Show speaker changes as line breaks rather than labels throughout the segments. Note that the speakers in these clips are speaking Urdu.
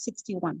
61।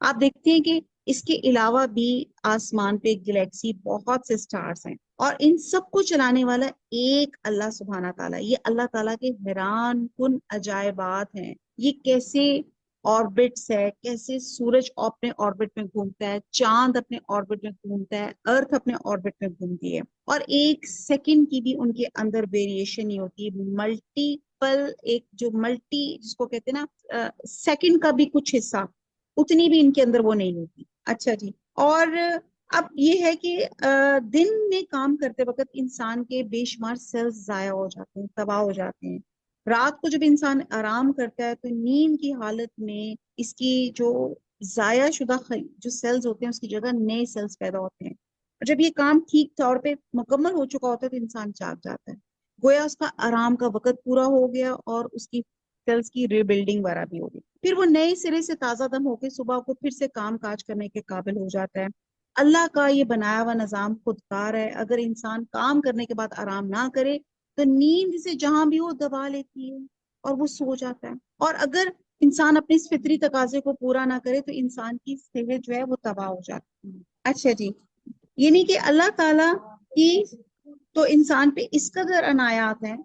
آپ دیکھتے ہیں کہ اس کے علاوہ بھی آسمان پہ گلیکسی بہت سے سٹارز ہیں، اور ان سب کو چلانے والا ایک اللہ سبحانہ تعالیٰ. یہ اللہ تعالیٰ کے حیران کن عجائبات ہیں. یہ کیسے آربٹس ہے، کیسے سورج اپنے آربٹ میں گھومتا ہے، چاند اپنے آربٹ میں گھومتا ہے، ارتھ اپنے آربٹ میں گھومتی ہے، اور ایک سیکنڈ کی بھی ان کے اندر ویریشن نہیں ہوتی. ملٹیپل، ایک جو ملٹی جس کو کہتے ہیں نا سیکنڈ کا بھی کچھ حصہ، اتنی بھی ان کے اندر وہ نہیں ہوتی. اچھا جی. اور اب یہ ہے کہ دن میں کام کرتے وقت انسان کے بے شمار سیلز ضائع ہو جاتے ہیں، تباہ ہو جاتے ہیں. رات کو جب انسان آرام کرتا ہے تو نیند کی حالت میں اس کی جو ضائع شدہ جو سیلز ہوتے ہیں اس کی جگہ نئے سیلز پیدا ہوتے ہیں. اور جب یہ کام ٹھیک طور پہ مکمل ہو چکا ہوتا ہے تو انسان جاگ جاتا ہے، گویا اس کا آرام کا وقت پورا ہو گیا اور اس کی سیلز کی ری بلڈنگ وغیرہ بھی ہوگی. پھر وہ نئے سرے سے تازہ دم ہو کے صبح کو پھر سے کام کاج کرنے کے قابل ہو جاتا ہے. اللہ کا یہ بنایا ہوا نظام خودکار ہے. اگر انسان کام کرنے کے بعد آرام نہ کرے تو نیند سے جہاں بھی وہ دبا لیتی ہے اور وہ سو جاتا ہے. اور اگر انسان اپنے اس فطری تقاضے کو پورا نہ کرے تو انسان کی صحت جو ہے وہ تباہ ہو جاتی ہے. اچھا جی. یعنی کہ اللہ تعالیٰ کی تو انسان پہ اس قدر عنایات ہیں،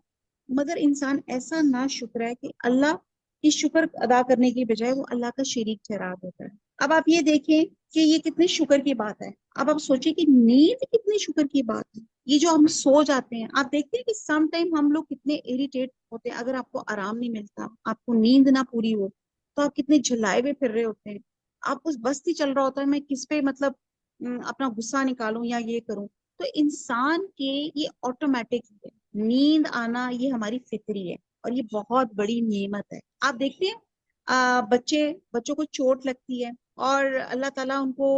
مگر انسان ایسا نا شکر ہے کہ اللہ کی شکر ادا کرنے کی بجائے وہ اللہ کا شریک ٹھہرا دیتا ہے. اب آپ یہ دیکھیں کہ یہ کتنی شکر کی بات ہے. اب آپ سوچیں کہ نیند کتنی شکر کی بات ہے. یہ جو ہم سو جاتے ہیں، آپ دیکھتے ہیں کہ سم ٹائم ہم لوگ کتنے اریٹیٹ ہوتے ہیں. اگر آپ کو آرام نہیں ملتا، آپ کو نیند نہ پوری ہو، تو آپ کتنے جھلائے ہوئے پھر رہے ہوتے ہیں. آپ کو بس ہی چل رہا ہوتا ہے میں کس پہ مطلب اپنا غصہ نکالوں یا یہ کروں. تو انسان کے یہ آٹومیٹک ہے، نیند آنا یہ ہماری فطری ہے اور یہ بہت بڑی نعمت ہے. آپ دیکھتے ہیں بچوں کو چوٹ لگتی ہے اور اللہ تعالیٰ ان کو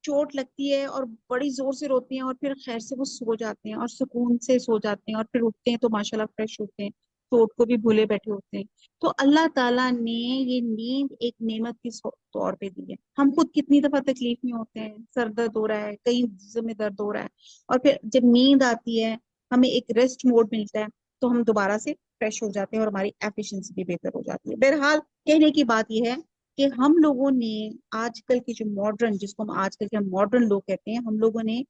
چوٹ لگتی ہے اور بڑی زور سے روتے ہیں اور پھر خیر سے وہ سو جاتے ہیں اور سکون سے سو جاتے ہیں اور پھر اٹھتے ہیں تو ماشاءاللہ فریش ہوتے ہیں، چوٹ کو بھی بھولے بیٹھے ہوتے ہیں. تو اللہ تعالیٰ نے یہ نیند ایک نعمت کے طور پہ دی ہے. ہم خود کتنی دفعہ تکلیف میں ہوتے ہیں، سر درد ہو رہا ہے، کئی جسم میں درد ہو رہا ہے، اور پھر جب نیند آتی ہے ہمیں ایک ریسٹ موڈ ملتا ہے تو ہم دوبارہ سے فریش ہو جاتے ہیں اور ہماری ایفیشنسی بھی بہتر ہو جاتی ہے. بہرحال کہنے کی بات یہ ہے کہ ہم لوگوں نے آج کل کے جو ماڈرن، جس کو ہم آج کل کے ماڈرن لوگ کہتے ہیں، ہم لوگوں نے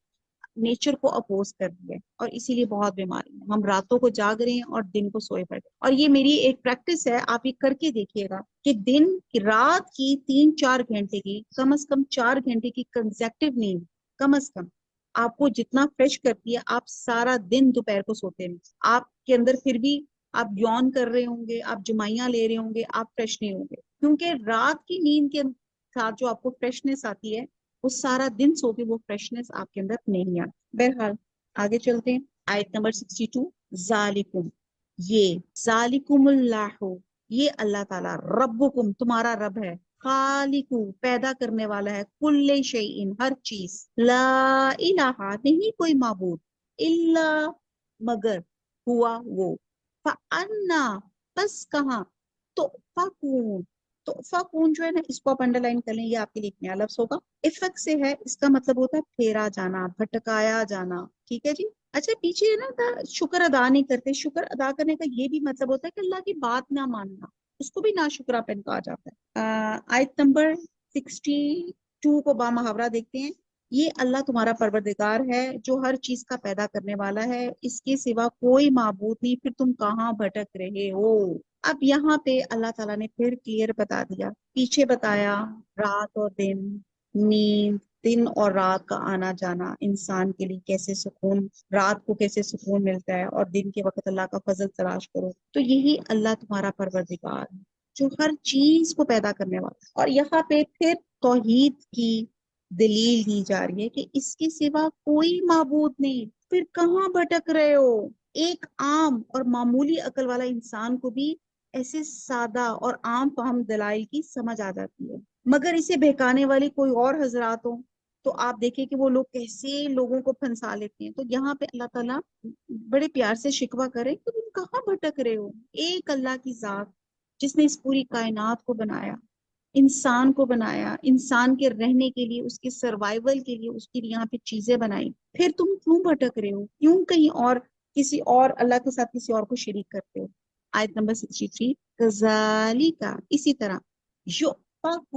نیچر کو اپوز کر دیا ہے اور اسی لیے بہت بیماری ہیں. ہم راتوں کو جاگ رہے ہیں اور دن کو سوئے پڑے. اور یہ میری ایک پریکٹس ہے، آپ یہ کر کے دیکھیے گا کہ رات کی 3-4 گھنٹے کی، کم از کم 4 گھنٹے کی کنزیکٹو نیند کم از کم آپ کو جتنا فریش کرتی ہے، آپ سارا دن دوپہر کو سوتے ہیں آپ کے اندر پھر بھی آپ یون کر رہے ہوں گے، آپ جمائیاں لے رہے ہوں گے، آپ فریش نہیں ہوں گے. کیونکہ رات کی نیند کے ساتھ جو آپ کو فریشنس آتی ہے وہ سارا دن سو کے وہ فریشنس آپ کے اندر نہیں آتی. بہرحال آگے چلتے ہیں. آیت نمبر 62. ذالکم، یہ ذالکم اللہ، یہ اللہ تعالیٰ، ربکم تمہارا رب ہے، خالق پیدا کرنے والا ہے، کل شیئن ہر چیز، لا الہ نہیں کوئی معبود، الا مگر، ہوا وہ، فانا بس کہاں، تو فکون، تو فکون جو ہے نا اس کو آپ انڈر لائن کر لیں، یہ آپ کے لیے ایک نیا لفظ ہوگا. افق سے ہے، اس کا مطلب ہوتا ہے پھیرا جانا، بھٹکایا جانا. ٹھیک ہے جی. اچھا پیچھے ہے نا شکر ادا نہیں کرتے، شکر ادا کرنے کا یہ بھی مطلب ہوتا ہے کہ اللہ کی بات نہ ماننا، اس کو بھی ناشکراپن کہا جاتا ہے. آیت نمبر 62 کو با محاورہ دیکھتے ہیں. یہ اللہ تمہارا پروردگار ہے جو ہر چیز کا پیدا کرنے والا ہے، اس کے سوا کوئی معبود نہیں، پھر تم کہاں بھٹک رہے ہو. اب یہاں پہ اللہ تعالیٰ نے پھر کلیئر بتا دیا. پیچھے بتایا رات اور دن، نیند، دن اور رات کا آنا جانا، انسان کے لیے کیسے سکون، رات کو کیسے سکون ملتا ہے اور دن کے وقت اللہ کا فضل تلاش کرو. تو یہی اللہ تمہارا پروردگار ہے جو ہر چیز کو پیدا کرنے والا. اور یہاں پہ پھر توحید کی دلیل دی جا رہی ہے کہ اس کے سوا کوئی معبود نہیں، پھر کہاں بھٹک رہے ہو. ایک عام اور معمولی عقل والا انسان کو بھی ایسے سادہ اور عام فہم دلائل کی سمجھ آ جاتی ہے، مگر اسے بہکانے والی کوئی اور حضرات ہوں تو آپ دیکھیں کہ وہ لوگ کیسے لوگوں کو پھنسا لیتے ہیں. تو یہاں پہ اللہ تعالیٰ بڑے پیار سے شکوہ کرے کہ تم کہاں بھٹک رہے ہو. ایک اللہ کی ذات جس نے اس پوری کائنات کو بنایا، انسان کو بنایا، انسان کے رہنے کے لیے، اس کے سروائیول کے لیے اس کی یہاں پہ چیزیں بنائی، پھر تم کیوں بھٹک رہے ہو، کیوں کہیں اور کسی اور اللہ کے ساتھ کسی اور کو شریک کرتے ہو. آیت نمبر 63. کذالک، اسی طرح، یؤفک،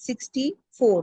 64।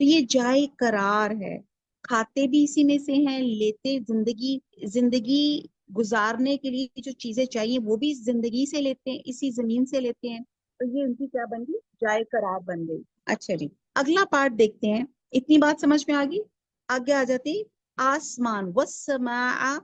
تو یہ جائے قرار ہے، کھاتے بھی اسی میں سے ہیں، لیتے زندگی گزارنے کے لیے جو چیزیں چاہیے وہ بھی زندگی سے لیتے ہیں، اسی زمین سے لیتے ہیں، تو یہ ان کی کیا بن گئی؟ جائے قرار بن گئی۔ اچھا جی، اگلا پارٹ دیکھتے ہیں، اتنی بات سمجھ میں آ گئی؟ آگے آ جاتے ہیں آسمان، والسماء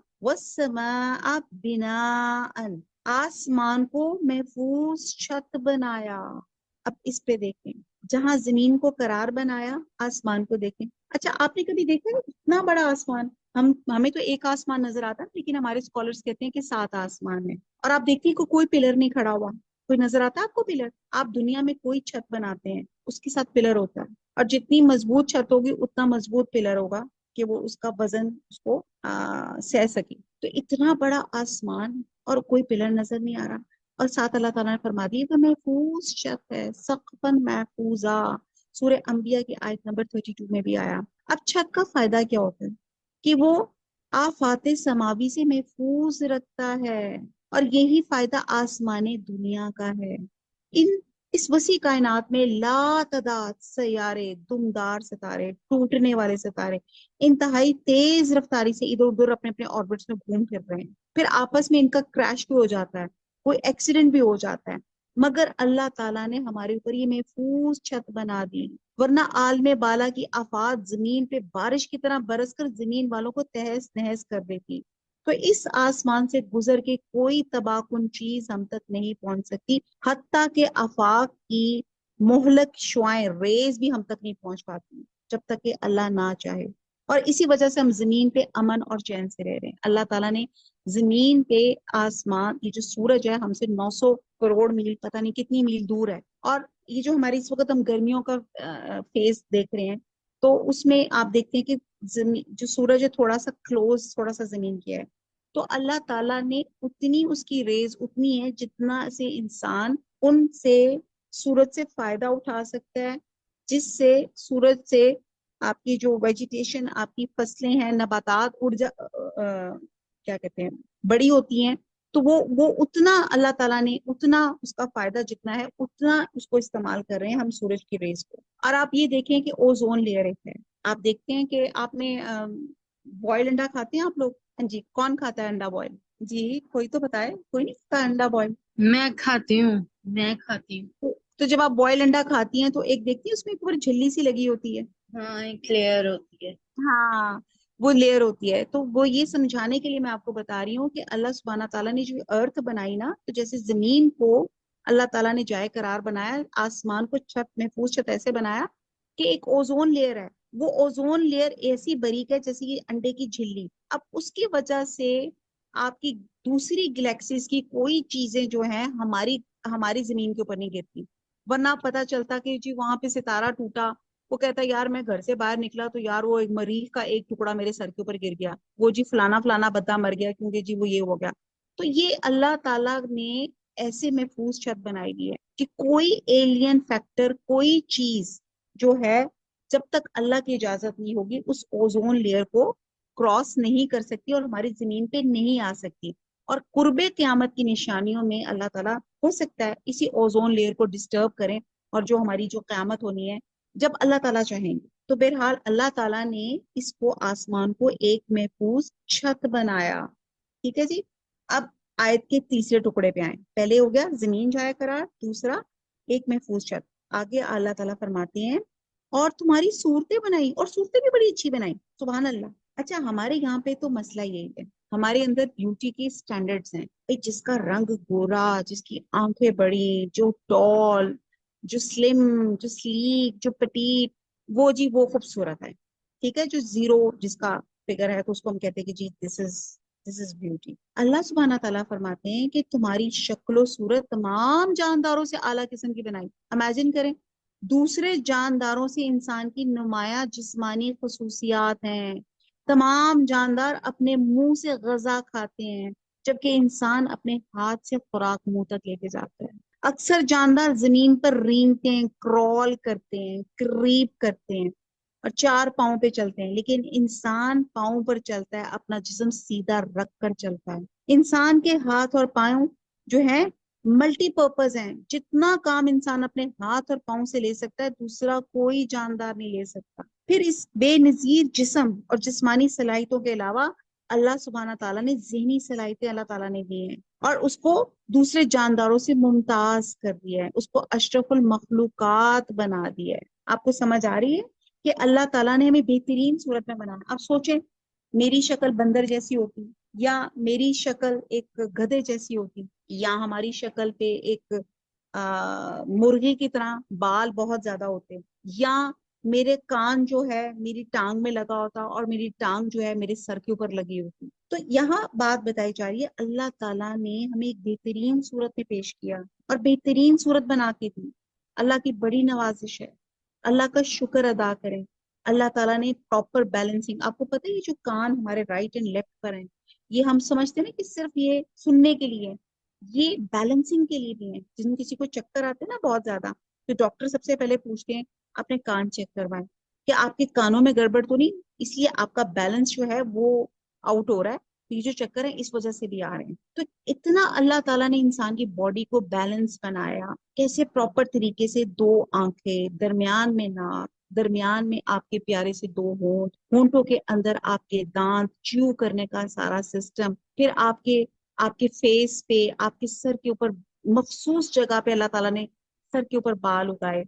بناء، آسمان کو محفوظ چھت بنایا۔ اب اس پہ دیکھیں، جہاں زمین کو قرار بنایا، آسمان کو دیکھیں۔ اچھا آپ نے کبھی دیکھا ہے اتنا بڑا آسمان؟ ہمیں تو ایک آسمان نظر آتا ہے، لیکن ہمارے اسکالرس کہتے ہیں کہ 7 آسمان ہے، اور آپ دیکھتے ہیں کہ کوئی پلر نہیں کھڑا ہوا، کوئی نظر آتا ہے آپ کو پلر؟ آپ دنیا میں کوئی چھت بناتے ہیں اس کے ساتھ پلر ہوتا ہے، اور جتنی مضبوط چھت ہوگی اتنا مضبوط پلر ہوگا کہ وہ اس کا وزن اس کو سہ سکے۔ تو اتنا بڑا آسمان اور کوئی پلر نظر نہیں آ رہا، اور ساتھ اللہ تعالیٰ نے فرما دی کہ محفوظ چھت ہے، سقفاً محفوظا، سورہ انبیاء کی آیت نمبر 32 میں بھی آیا۔ اب چھت کا فائدہ کیا ہوتا ہے؟ کہ وہ آفات سماوی سے محفوظ رکھتا ہے، اور یہی فائدہ آسمان دنیا کا ہے۔ اس وسیع کائنات میں لا تعداد سیارے، دمدار ستارے، ٹوٹنے والے ستارے انتہائی تیز رفتاری سے ادھر ادھر اپنے اپنے آربٹس میں گھوم پھر رہے ہیں، پھر آپس میں ان کا کریش بھی ہو جاتا ہے، کوئی ایکسیڈنٹ بھی ہو جاتا ہے، مگر اللہ تعالیٰ نے ہمارے اوپر یہ محفوظ چھت بنا دی، ورنہ عالم بالا کی آفات زمین پہ بارش کی طرح برس کر زمین والوں کو تہس نہس کر دیتی۔ تو اس آسمان سے گزر کے کوئی تباہ کن چیز ہم تک نہیں پہنچ سکتی، حتیٰ کہ آفاق کی مہلک شعائیں، ریز بھی ہم تک نہیں پہنچ پاتی جب تک کہ اللہ نہ چاہے، اور اسی وجہ سے ہم زمین پہ امن اور چین سے رہ رہے ہیں۔ اللہ تعالیٰ نے زمین پہ آسمان، یہ جو سورج ہے ہم سے 900 کروڑ میل، پتہ نہیں کتنی میل دور ہے، اور یہ جو ہماری اس وقت ہم گرمیوں کا فیز دیکھ رہے ہیں، تو اس میں آپ دیکھتے ہیں کہ جو سورج ہے تھوڑا سا کلوز، تھوڑا سا زمین کی ہے، تو اللہ تعالیٰ نے اتنی اس کی ریز اتنی ہے جتنا سے انسان ان سے سورج سے فائدہ اٹھا سکتا ہے، جس سے سورج سے آپ کی جو ویجیٹیشن، آپ کی فصلیں ہیں، نباتات کیا کہتے ہیں، بڑی ہوتی ہیں، تو وہ اتنا اللہ تعالیٰ نے اتنا اس کا فائدہ جتنا ہے اتنا اس کو استعمال کر رہے ہیں ہم سورج کی ریز کو۔ اور آپ یہ دیکھیں کہ اوزون لیئر ہے، آپ دیکھتے ہیں کہ آپ نے بوائل انڈا کھاتے ہیں آپ لوگ؟ ہاں جی، کون کھاتا ہے انڈا بوائل؟ جی کوئی تو بتائے، کوئی نہیں کھاتا انڈا بوائل؟
میں کھاتی ہوں۔
تو جب آپ بوائل انڈا کھاتی ہیں تو ایک دیکھتی ہیں اس میں اوپر جھلی سی لگی ہوتی ہے،
ہاں ایک لیئر ہوتی ہے۔
ہاں وہ لیئر ہوتی ہے، تو وہ یہ سمجھانے کے لیے میں آپ کو بتا رہی ہوں کہ اللہ سبحانہ تعالیٰ نے جو ارتھ بنائی نا، تو جیسے زمین کو اللہ تعالیٰ نے جائے قرار بنایا، آسمان کو چھت، محفوظ چھت ایسے بنایا کہ ایک اوزون لیئر ہے، وہ اوزون لیئر ایسی باریک ہے جیسے یہ انڈے کی جھلی، اب اس کی وجہ سے آپ کی دوسری گلیکسیز کی کوئی چیزیں جو ہیں ہماری زمین کے اوپر نہیں گرتی، ورنہ پتا چلتا کہ جی وہاں پہ ستارہ ٹوٹا، وہ کہتا ہے یار میں گھر سے باہر نکلا تو یار وہ ایک مریخ کا ایک ٹکڑا میرے سر کے اوپر گر گیا، وہ جی فلانا فلانا بندہ مر گیا کیونکہ جی وہ یہ ہو گیا۔ تو یہ اللہ تعالیٰ نے ایسے محفوظ چھت بنائی دی ہے کہ کوئی ایلین فیکٹر، کوئی چیز جو ہے جب تک اللہ کی اجازت نہیں ہوگی اس اوزون لیئر کو کراس نہیں کر سکتی اور ہماری زمین پہ نہیں آ سکتی، اور قرب قیامت کی نشانیوں میں اللہ تعالیٰ ہو سکتا ہے اسی اوزون لیئر کو ڈسٹرب کریں، اور جو ہماری جو قیامت ہونی ہے جب اللہ تعالیٰ چاہیں گے۔ تو بہرحال اللہ تعالیٰ نے اس کو، آسمان کو، ایک محفوظ چھت بنایا، ٹھیک ہے جی۔ اب آیت کے تیسرے ٹکڑے پہ آئیں، پہلے ہو گیا زمین جائے قرار، دوسرا ایک محفوظ چھت۔ آگے اللہ تعالیٰ فرماتے ہیں اور تمہاری صورتیں بنائی، اور صورتیں بھی بڑی اچھی بنائی، سبحان اللہ۔ اچھا ہمارے یہاں پہ تو مسئلہ یہی ہے، ہمارے اندر بیوٹی کے سٹینڈرڈز ہیں، جس کا رنگ گورا، جس کی آنکھیں بڑی، جو ٹال، جو سلم، جو سلیک، جو پٹیٹ، وہ جی وہ خوبصورت ہے، ٹھیک ہے، جو زیرو جس کا فگر ہے تو اس کو ہم کہتے ہیں کہ جی دس از بیوٹی۔ اللہ سبحانہ تعالیٰ فرماتے ہیں کہ تمہاری شکل و صورت تمام جانداروں سے اعلیٰ قسم کی بنائی۔ امیجن کریں دوسرے جانداروں سے انسان کی نمایاں جسمانی خصوصیات ہیں، تمام جاندار اپنے منہ سے غذا کھاتے ہیں جبکہ انسان اپنے ہاتھ سے خوراک منہ تک لے کے جاتا ہے۔ اکثر جاندار زمین پر رینگتے ہیں، کرال کرتے ہیں، کریپ کرتے ہیں اور 4 پاؤں پہ چلتے ہیں، لیکن انسان پاؤں پر چلتا ہے، اپنا جسم سیدھا رکھ کر چلتا ہے۔ انسان کے ہاتھ اور پاؤں جو ہیں ملٹی پرپز ہیں. جتنا کام انسان اپنے ہاتھ اور پاؤں سے لے سکتا ہے دوسرا کوئی جاندار نہیں لے سکتا. پھر اس بے نظیر جسم اور جسمانی صلاحیتوں کے علاوہ اللہ سبحانہ تعالیٰ نے ذہنی صلاحیتیں اللہ تعالیٰ نے دی ہیں اور اس کو دوسرے جانداروں سے ممتاز کر دیا ہے, اس کو اشرف المخلوقات بنا دیا ہے. آپ کو سمجھ آ رہی ہے کہ اللہ تعالیٰ نے ہمیں بہترین صورت میں بنانا. اب سوچیں میری شکل بندر جیسی ہوتی یا میری شکل ایک گدھے جیسی ہوتی یا ہماری شکل پہ ایک مرغی کی طرح بال بہت زیادہ ہوتے یا میرے کان جو ہے میری ٹانگ میں لگا ہوتا اور میری ٹانگ جو ہے میرے سر کے اوپر لگی ہوتی. تو یہاں بات بتائی جا رہی ہے اللہ تعالیٰ نے ہمیں ایک بہترین صورت میں پیش کیا اور بہترین صورت بنا کے دی. اللہ کی بڑی نوازش ہے, اللہ کا شکر ادا کریں. اللہ تعالیٰ نے پراپر بیلنسنگ, آپ کو پتہ ہے یہ جو کان ہمارے رائٹ اینڈ لیفٹ پر ہیں یہ ہم سمجھتے ہیں نا کہ صرف یہ سننے کے لیے, یہ بیلنسنگ کے لیے بھی ہیں. جن کسی کو چکر آتے ہیں نا بہت زیادہ تو ڈاکٹر سب سے پہلے پوچھتے ہیں اپنے کان چیک کروائیں کہ آپ کے کانوں میں گڑبڑ تو نہیں, اس لیے آپ کا بیلنس جو ہے وہ آؤٹ ہو رہا ہے, یہ جو چکر ہے اس وجہ سے بھی آ رہے ہیں. تو اتنا اللہ تعالیٰ نے انسان کی باڈی کو بیلنس بنایا, کیسے پراپر طریقے سے 2 آنکھیں, درمیان میں ناک, درمیان میں آپ کے پیارے سے 2 ہونٹ, ہونٹوں کے اندر آپ کے دانت, چیو کرنے کا سارا سسٹم, پھر آپ کے فیس پہ, آپ کے سر کے اوپر مخصوص جگہ پہ اللہ تعالیٰ نے سر کے اوپر بال اگائے,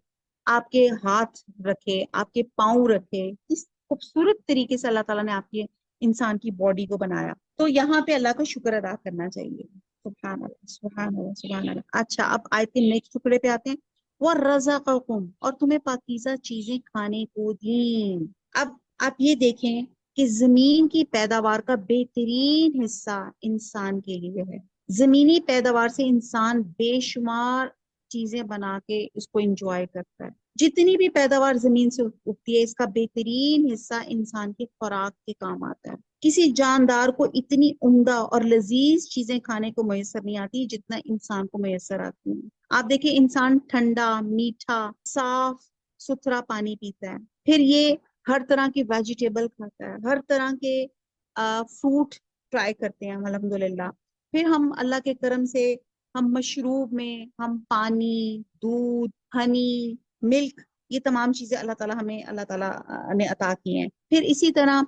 آپ کے ہاتھ رکھے, آپ کے پاؤں رکھے. اس خوبصورت طریقے سے اللہ تعالیٰ نے آپ کے انسان کی باڈی کو بنایا. تو یہاں پہ اللہ کا شکر ادا کرنا چاہیے. سبحان اللہ سبحان اللہ سبحان اللہ. اچھا اب آیت کے نیکسٹ ٹکڑے پہ آتے ہیں. وَرَزَقَكُمْ, اور تمہیں پاکیزہ چیزیں کھانے کو دیں. اب آپ یہ دیکھیں کہ زمین کی پیداوار کا بہترین حصہ انسان کے لیے ہے. زمینی پیداوار سے انسان بے شمار چیزیں بنا کے اس کو انجوائے کرتا ہے. جتنی بھی پیداوار زمین سے اگتی ہے اس کا بہترین حصہ انسان کے خوراک کے کام آتا ہے. کسی جاندار کو اتنی عمدہ اور لذیذ چیزیں کھانے کو میسر نہیں آتی جتنا انسان کو میسر آتی ہیں. آپ دیکھیں انسان ٹھنڈا, میٹھا, صاف ستھرا پانی پیتا ہے, پھر یہ ہر طرح کی ویجیٹیبل کھاتا ہے, ہر طرح کے فروٹ ٹرائی کرتے ہیں الحمدللہ. پھر ہم اللہ کے کرم سے ہم مشروب میں ہم پانی, دودھ, ہنی, ملک, یہ تمام چیزیں اللہ تعالیٰ نے عطا کی ہیں. پھر اسی طرح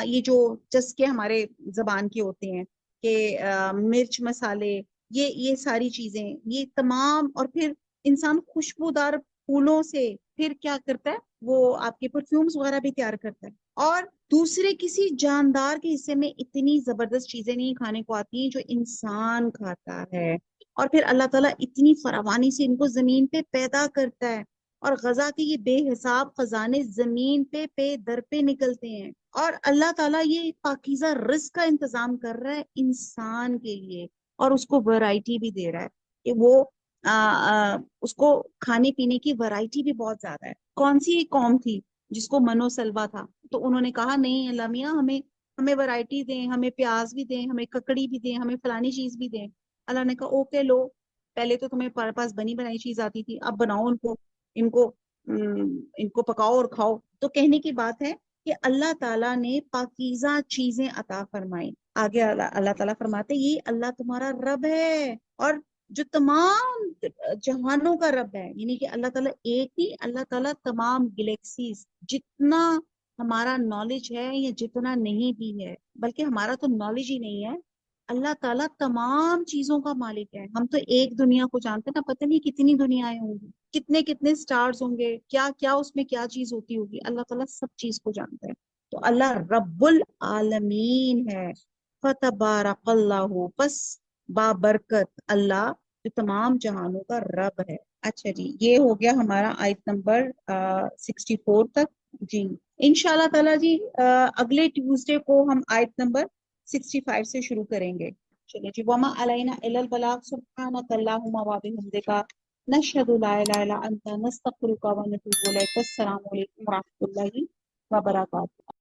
یہ جو چسکے ہمارے زبان کے ہوتے ہیں کہ مرچ مسالے, یہ ساری چیزیں, یہ تمام. اور پھر انسان خوشبودار پھولوں سے پھر کیا کرتا ہے, وہ آپ کے پرفیومز وغیرہ بھی تیار کرتا ہے. اور دوسرے کسی جاندار کے حصے میں اتنی زبردست چیزیں نہیں کھانے کو آتی ہیں جو انسان کھاتا ہے. اور پھر اللہ تعالیٰ اتنی فراوانی سے ان کو زمین پہ پیدا کرتا ہے اور غذا کے یہ بے حساب خزانے زمین پہ در پہ نکلتے ہیں. اور اللہ تعالیٰ یہ پاکیزہ رزق کا انتظام کر رہا ہے انسان کے لیے اور اس کو ورائٹی بھی دے رہا ہے کہ وہ اس کو کھانے پینے کی ورائٹی بھی بہت زیادہ ہے. کون سی ایک قوم تھی جس کو منو سلوا تھا, تو انہوں نے کہا نہیں اللہ میاں ہمیں ورائٹی دیں, ہمیں پیاز بھی دیں, ہمیں ککڑی بھی دیں, ہمیں فلانی چیز بھی دیں. اللہ نے کہا اوکے لو, پہلے تو تمہیں پاس بنی بنائی چیز آتی تھی, اب بناؤ ان کو پکاؤ اور کھاؤ. تو کہنے کی بات ہے کہ اللہ تعالیٰ نے پاکیزہ چیزیں عطا فرمائی. آگے اللہ تعالیٰ فرماتے یہ اللہ تمہارا رب ہے اور جو تمام جہانوں کا رب ہے. یعنی کہ اللہ تعالیٰ ایک ہی, اللہ تعالیٰ تمام گلیکسیز, جتنا ہمارا نالج ہے یا جتنا نہیں بھی ہے, بلکہ ہمارا تو نالج ہی نہیں ہے, اللہ تعالیٰ تمام چیزوں کا مالک ہے. ہم تو ایک دنیا کو جانتے ہیں نا, پتہ نہیں کتنی دنیایں ہوں گی, کتنے سٹارز ہوں گے, کیا اس میں کیا چیز ہوتی ہوگی. اللہ تعالیٰ سب چیز کو جانتا ہے. تو اللہ رب العالمین ہے. فتبارک اللہ, پس بابرکت اللہ جو تمام جہانوں کا رب ہے. اچھا جی, یہ ہو گیا ہمارا آیت نمبر 64 تک. جی انشاءاللہ تعالیٰ جی اگلے ٹیوزڈے کو ہم آیت نمبر 65 سے شروع کریں گے. چلے جی, وما علینا الا البلاغ, سبحانک اللہم و بحمدک, نشہد لا الہ الا انت, نستغفرک و نتوب الیک. السلام علیکم و رحمۃ اللہ وبرکاتہ.